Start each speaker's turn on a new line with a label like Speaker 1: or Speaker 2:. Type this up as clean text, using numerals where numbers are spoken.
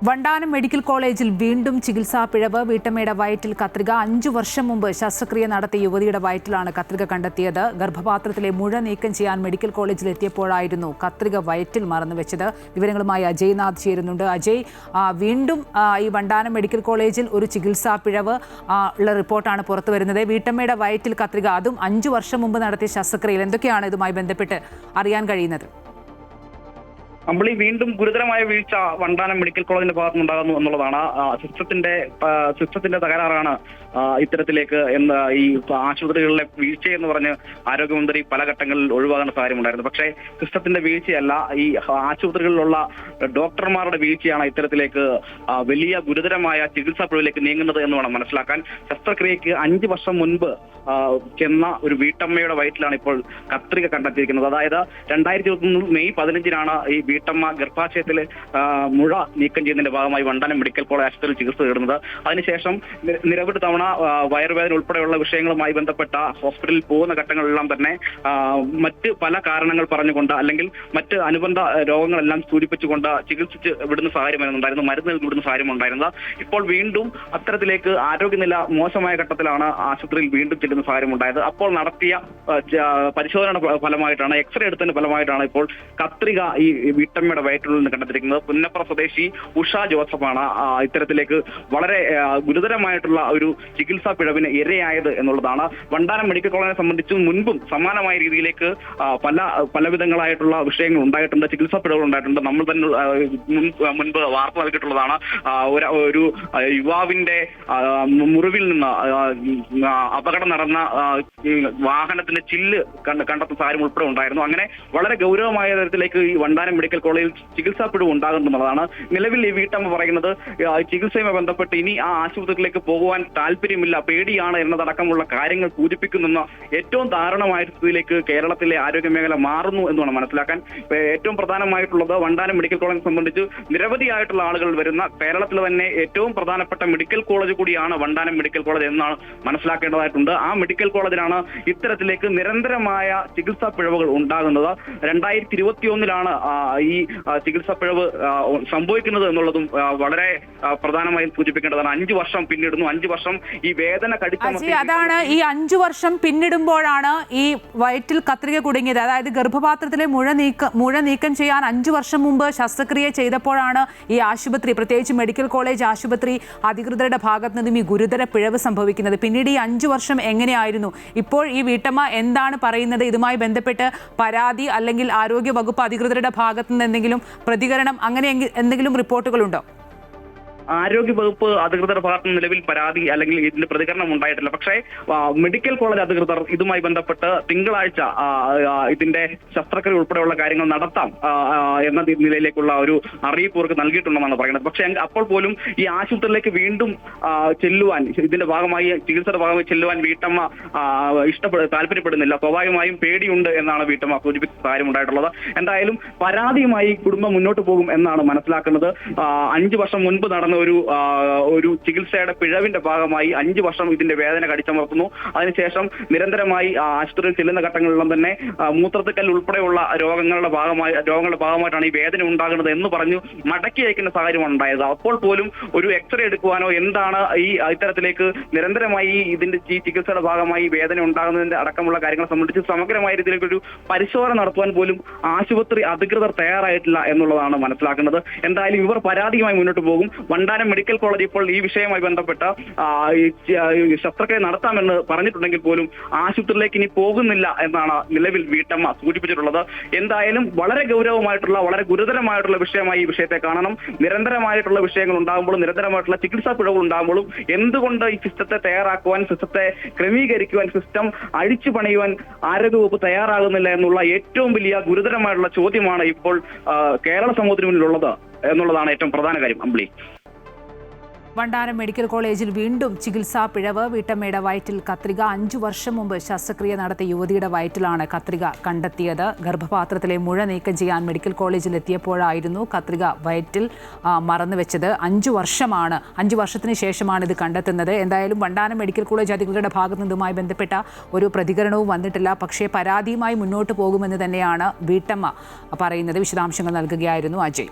Speaker 1: Vandanam medical കോളേജിൽ വീണ്ടും ചികിത്സാ പിഴവ്. വീട്ടമ്മയുടെ വയറ്റിൽ കത്രിക. 5 വർഷം മുമ്പ് ശസ്ത്രക്രിയ നടത്തിയ യുവതിയുടെ വയറ്റിലാണ് കത്രിക കണ്ടെത്തിയത്. ഗർഭപാത്രത്തിലെ മുഴ നീക്കം ചെയ്യാൻ മെഡിക്കൽ കോളേജിൽ എത്തിയപ്പോഴായിരുന്നു കത്രിക വയറ്റിൽ മറന്നുവെച്ചത്. വിവരങ്ങളുമായി അജയ്നാഥ് ചേരുന്നുണ്ട്. അജയ്, വീണ്ടും ഈ വണ്ടാനം മെഡിക്കൽ കോളേജിൽ ഒരു ചികിത്സാ പിഴവ് ഉള്ള റിപ്പോർട്ടാണ് പുറത്തു വരുന്നത്. വീട്ടമ്മയുടെ വയറ്റിൽ കത്രിക, അതും 5 വർഷം മുമ്പ് നടത്തിയ ശസ്ത്രക്രിയയിൽ. എന്തൊക്കെയാണ് ഇതുമായി ബന്ധപ്പെട്ട് അറിയാൻ കഴിയുന്നത്?
Speaker 2: അമ്പിളി, വീണ്ടും ഗുരുതരമായ വീഴ്ച വണ്ടാനം മെഡിക്കൽ കോളേജിന്റെ ഭാഗത്തുനിന്നുണ്ടാകുന്നു എന്നുള്ളതാണ്. സിസ്റ്റത്തിന്റെ തകരാറാണ് ഇത്തരത്തിലേക്ക് ഈ ആശുപത്രികളിലെ വീഴ്ച എന്ന് പറഞ്ഞ് ആരോഗ്യമന്ത്രി പല ഘട്ടങ്ങളിൽ ഒഴിവാകുന്ന സാഹചര്യമുണ്ടായിരുന്നു. പക്ഷേ സിസ്റ്റത്തിന്റെ വീഴ്ചയല്ല, ഈ ആശുപത്രികളിലുള്ള ഡോക്ടർമാരുടെ വീഴ്ചയാണ് ഇത്തരത്തിലേക്ക് വലിയ ഗുരുതരമായ ചികിത്സാ പിഴവിലേക്ക് നീങ്ങുന്നത് എന്ന് വേണം മനസ്സിലാക്കാൻ. ശസ്ത്രക്രിയക്ക് 5 വർഷം മുൻപ് ചെന്ന ഒരു വീട്ടമ്മയുടെ വയറ്റിലാണ് ഇപ്പോൾ കത്രിക കണ്ടെത്തിയിരിക്കുന്നത്. അതായത് 2023 മെയ് 15-നാണ് ഈ വീട്ടമ്മ ഗർഭാശയത്തിൽ മുഴ നീക്കം ചെയ്യുന്നതിന്റെ ഭാഗമായി വണ്ടാനം മെഡിക്കൽ കോളേജ് ആശുപത്രിയിൽ ചികിത്സ തേടുന്നത്. അതിനുശേഷം നിരവധി തവണ വയറുവേദന ഉൾപ്പെടെയുള്ള വിഷയങ്ങളുമായി ബന്ധപ്പെട്ട ഹോസ്പിറ്റലിൽ പോകുന്ന ഘട്ടങ്ങളിലെല്ലാം തന്നെ മറ്റ് പല കാരണങ്ങൾ പറഞ്ഞുകൊണ്ട് അല്ലെങ്കിൽ മറ്റ് അനുബന്ധ രോഗങ്ങളെല്ലാം സൂചിപ്പിച്ചുകൊണ്ട് ചികിത്സിച്ച് വിടുന്ന സാഹചര്യമായിരുന്നുണ്ടായിരുന്നു, മരുന്ന് നൽകി വിടുന്ന സാഹചര്യമുണ്ടായിരുന്നത്. ഇപ്പോൾ വീണ്ടും അത്തരത്തിലേക്ക് ആരോഗ്യനില മോശമായ ഘട്ടത്തിലാണ് ആശുപത്രിയിൽ വീണ്ടും ചെല്ലുന്ന സാഹചര്യമുണ്ടായത്. അപ്പോൾ നടത്തിയ പരിശോധനയുടെ ഫലമായിട്ടാണ്, എക്സ്റേ എടുത്തതിന്റെ ഫലമായിട്ടാണ് ഇപ്പോൾ കത്രിക ഈ വീട്ടമ്മയുടെ വയറ്റിൽ നിന്ന് കണ്ടെത്തിയിരിക്കുന്നത്. പുന്നപ്ര സ്വദേശി ഉഷ ജോസഫാണ് ഇത്തരത്തിലേക്ക് വളരെ ഗുരുതരമായിട്ടുള്ള ഒരു ചികിത്സാ പിഴവിന് ഇരയായത് എന്നുള്ളതാണ്. വണ്ടാനം മെഡിക്കൽ കോളേജിനെ സംബന്ധിച്ചും മുൻപും സമാനമായ രീതിയിലേക്ക് പലവിധങ്ങളായിട്ടുള്ള വിഷയങ്ങൾ ഉണ്ടായിട്ടുണ്ട്, ചികിത്സാ പിഴവുകൾ ഉണ്ടായിട്ടുണ്ട്. നമ്മൾ തന്നെ മുൻപ് വാർത്ത നൽകിയിട്ടുള്ളതാണ്. ഒരു യുവാവിന്റെ മുറിവിൽ നിന്ന് അപകടം നടന്ന വാഹനത്തിന്റെ ചില്ല് കണ്ടെത്തുന്ന സാഹചര്യം ഉൾപ്പെടെ ഉണ്ടായിരുന്നു. അങ്ങനെ വളരെ ഗൗരവമായ തരത്തിലേക്ക് ഈ വണ്ടാനം മെഡിക്കൽ കോളേജിൽ ചികിത്സാ പിഴവ് ഉണ്ടാകുന്നതാണ്. നിലവിൽ ഈ വീട്ടമ്മ പറയുന്നത് ചികിത്സയുമായി ബന്ധപ്പെട്ട് ഇനി ആ ആശുപത്രിയിലേക്ക് പോകുവാൻ താല്പര്യമില്ല, പേടിയാണ് എന്നതടക്കമുള്ള കാര്യങ്ങൾ സൂചിപ്പിക്കുന്ന ഏറ്റവും ദാരുണമായ സ്ഥിതിയിലേക്ക് കേരളത്തിലെ ആരോഗ്യ മേഖല മാറുന്നു എന്ന് വേണം മനസ്സിലാക്കാൻ. ഏറ്റവും പ്രധാനമായിട്ടുള്ളത് വണ്ടാനം മെഡിക്കൽ കോളേജിനെ സംബന്ധിച്ച് നിരവധിയായിട്ടുള്ള ആളുകൾ വരുന്ന കേരളത്തിൽ തന്നെ ഏറ്റവും പ്രധാനപ്പെട്ട മെഡിക്കൽ കോളേജ് കൂടിയാണ് വണ്ടാനം മെഡിക്കൽ കോളേജ് എന്നാണ് മനസ്സിലാക്കേണ്ടതായിട്ടുണ്ട്. ആ മെഡിക്കൽ കോളേജിലാണ് ഇത്തരത്തിലേക്ക് നിരന്തരമായ ചികിത്സാ പിഴവുകൾ ഉണ്ടാകുന്നത്. 2021-ലാണ് ഈ ചികിത്സാ പിഴവ് സംഭവിക്കുന്നത് എന്നുള്ളതും വളരെ പ്രധാനമായും സൂചിപ്പിക്കേണ്ടതാണ്. 5 വർഷം പിന്നിടുന്നു. 5 വർഷം ഈ വേദന
Speaker 1: അതാണ് ഈ 5 വർഷം പിന്നിടുമ്പോഴാണ് ഈ വയറ്റിൽ കത്രിക കുടുങ്ങിയത്. അതായത് ഗർഭപാത്രത്തിലെ മുഴ നീക്കം ചെയ്യാൻ 5 വർഷം മുമ്പ് ശസ്ത്രക്രിയ ചെയ്തപ്പോഴാണ് ഈ ആശുപത്രി, പ്രത്യേകിച്ച് മെഡിക്കൽ കോളേജ് ആശുപത്രി അധികൃതരുടെ ഭാഗത്തു നിന്നും ഈ ഗുരുതര പിഴവ് സംഭവിക്കുന്നത്. പിന്നീട് ഈ 5 വർഷം എങ്ങനെയായിരുന്നു? ഇപ്പോൾ ഈ വീട്ടമ്മ എന്താണ് പറയുന്നത്? ഇതുമായി ബന്ധപ്പെട്ട് പരാതി അല്ലെങ്കിൽ ആരോഗ്യ വകുപ്പ് അധികൃതരുടെ ഭാഗത്തു നിന്ന് എന്തെങ്കിലും പ്രതികരണം, അങ്ങനെ എന്തെങ്കിലും റിപ്പോർട്ടുകളുണ്ടോ?
Speaker 2: ആരോഗ്യ വകുപ്പ് അധികൃതരുടെ ഭാഗത്ത് നിലവിൽ പരാതി അല്ലെങ്കിൽ ഇതിന്റെ പ്രതികരണം ഉണ്ടായിട്ടില്ല. പക്ഷേ മെഡിക്കൽ കോളേജ് അധികൃതർ ഇതുമായി ബന്ധപ്പെട്ട് തിങ്കളാഴ്ച ഇതിന്റെ ശസ്ത്രക്രിയ ഉൾപ്പെടെയുള്ള കാര്യങ്ങൾ നടത്താം എന്ന നിലയിലേക്കുള്ള ഒരു അറിയിപ്പ് അവർക്ക് നൽകിയിട്ടുണ്ടെന്നാണ് പറയുന്നത്. പക്ഷേ അപ്പോൾ പോലും ഈ ആശുപത്രിയിലേക്ക് വീണ്ടും ചെല്ലുവാൻ, ഇതിന്റെ ഭാഗമായി ചികിത്സയുടെ ഭാഗമായി ചെല്ലുവാൻ വീട്ടമ്മ താല്പര്യപ്പെടുന്നില്ല. സ്വാഭാവികമായും പേടിയുണ്ട് എന്നാണ് വീട്ടമ്മ സൂചിപ്പിച്ച കാര്യം ഉണ്ടായിട്ടുള്ളത്. എന്തായാലും പരാതിയുമായി കുടുംബം മുന്നോട്ട് പോകും എന്നാണ് മനസ്സിലാക്കുന്നത്. 5 വർഷം മുൻപ് നടന്ന ഒരു ചികിത്സയുടെ പിഴവിന്റെ ഭാഗമായി 5 വർഷം ഇതിന്റെ വേദന കടിച്ചമർത്തുന്നു. അതിനുശേഷം നിരന്തരമായി ആശുപത്രിയിൽ ചെല്ലുന്ന ഘട്ടങ്ങളിലെല്ലാം തന്നെ മൂത്രത്തിക്കൽ ഉൾപ്പെടെയുള്ള രോഗങ്ങളുടെ ഭാഗമായിട്ടാണ് ഈ വേദന ഉണ്ടാകുന്നത് എന്ന് പറഞ്ഞു മടക്കി അയക്കുന്ന സാഹചര്യമാണ് ഉണ്ടായത്. അപ്പോൾ പോലും ഒരു എക്സ്റേ എടുക്കുവാനോ എന്താണ് ഈ ഇത്തരത്തിലേക്ക് നിരന്തരമായി ഇതിന്റെ ഈ ചികിത്സയുടെ ഭാഗമായി വേദന ഉണ്ടാകുന്നതിന്റെ അടക്കമുള്ള കാര്യങ്ങളെ സംബന്ധിച്ച് സമഗ്രമായ രീതിയിലേക്ക് ഒരു പരിശോധന നടത്തുവാൻ പോലും ആശുപത്രി അധികൃതർ തയ്യാറായിട്ടില്ല എന്നുള്ളതാണ് മനസ്സിലാക്കുന്നത്. എന്തായാലും ഇവർ പരാതിയുമായി മുന്നോട്ട് പോകും. വണ്ടാനം മെഡിക്കൽ കോളേജ് ഇപ്പോൾ ഈ വിഷയവുമായി ബന്ധപ്പെട്ട ശസ്ത്രക്രിയ നടത്താമെന്ന് പറഞ്ഞിട്ടുണ്ടെങ്കിൽ പോലും ആശുപത്രിയിലേക്ക് ഇനി പോകുന്നില്ല എന്നാണ് നിലവിൽ വീട്ടമ്മ സൂചിപ്പിച്ചിട്ടുള്ളത്. എന്തായാലും വളരെ ഗൗരവമായിട്ടുള്ള, വളരെ ഗുരുതരമായിട്ടുള്ള വിഷയമായി ഈ വിഷയത്തെ കാണണം. നിരന്തരമായിട്ടുള്ള വിഷയങ്ങൾ ഉണ്ടാകുമ്പോഴും, നിരന്തരമായിട്ടുള്ള ചികിത്സാ പിഴവുകൾ ഉണ്ടാകുമ്പോഴും എന്തുകൊണ്ട് ഈ സിസ്റ്റത്തെ തയ്യാറാക്കുവാൻ, സിസ്റ്റത്തെ ക്രമീകരിക്കുവാൻ, സിസ്റ്റം അഴിച്ചു പണിയുവാൻ ആരോഗ്യവകുപ്പ് തയ്യാറാകുന്നില്ല എന്നുള്ള ഏറ്റവും വലിയ ഗുരുതരമായിട്ടുള്ള ചോദ്യമാണ് ഇപ്പോൾ കേരള സമൂഹത്തിന് മുന്നിലുള്ളത് എന്നുള്ളതാണ് ഏറ്റവും പ്രധാന കാര്യം. അമ്പിളി,
Speaker 1: വണ്ടാനം മെഡിക്കൽ കോളേജിൽ വീണ്ടും ചികിത്സാ പിഴവ്. വീട്ടമ്മയുടെ വയറ്റിൽ കത്രിക. 5 വർഷം മുമ്പ് ശസ്ത്രക്രിയ നടത്തിയ യുവതിയുടെ വയറ്റിലാണ് കത്രിക കണ്ടെത്തിയത്. ഗർഭപാത്രത്തിലെ മുഴ നീക്കം ചെയ്യാൻ മെഡിക്കൽ കോളേജിൽ എത്തിയപ്പോഴായിരുന്നു കത്രിക വയറ്റിൽ മറന്നുവെച്ചത്. 5 വർഷത്തിന് ശേഷമാണ് ഇത് കണ്ടെത്തുന്നത്. എന്തായാലും വണ്ടാനം മെഡിക്കൽ കോളേജ് അധികൃതരുടെ ഭാഗത്തു നിന്നുമായി ബന്ധപ്പെട്ട ഒരു പ്രതികരണവും വന്നിട്ടില്ല. പക്ഷേ പരാതിയുമായി മുന്നോട്ട് പോകുമെന്ന് തന്നെയാണ് വീട്ടമ്മ പറയുന്നത്. വിശദാംശങ്ങൾ നൽകുകയായിരുന്നു അജയ്.